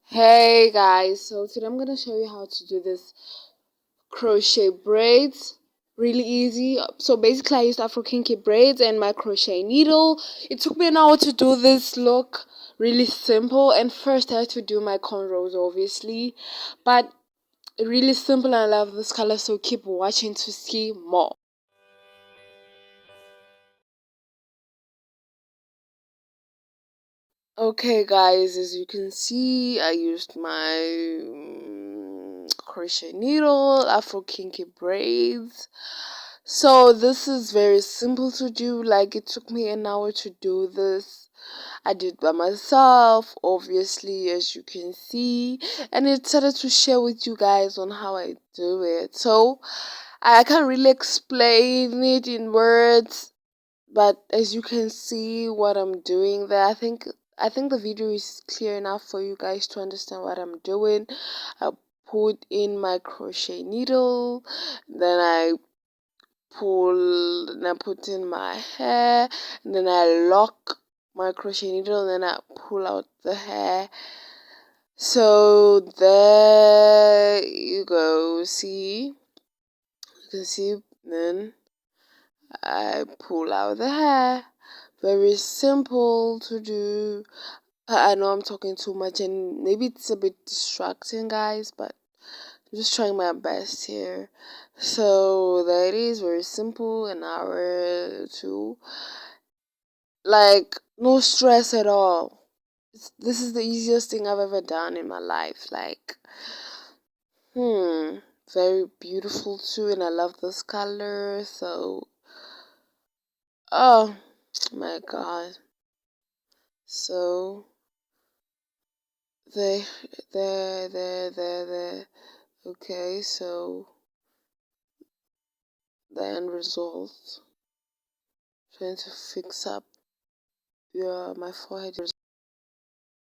Hey guys, so today I'm gonna show you how to do this crochet braids. Really easy. So basically I used Afro kinky braids and my crochet needle. It took me an hour to do this look. Really simple. And first I had to do my cornrows obviously. But really simple, and I love this color, so keep watching to see more. Okay guys, as you can see, I used my crochet needle, Afro kinky braids. So this is very simple to do. Like, it took me an hour to do this. I did by myself, obviously, as you can see, and I decided to share with you guys on how I do it. So I can't really explain it in words, but as you can see what I'm doing there, I think the video is clear enough for you guys to understand what I'm doing. I put in my crochet needle, then I pull, and I put in my hair, and then I lock my crochet needle, and then I pull out the hair. So there you go. See, you can see. Then I pull out the hair. Very simple to do. I know I'm talking too much and maybe it's a bit distracting, guys, but I'm just trying my best here. So that is very simple, an hour or two. Like, no stress at all. This is the easiest thing I've ever done in my life. Like, very beautiful too, and I love this color. So, oh my god. So there, there. Okay, so the end result. Trying to fix up my forehead.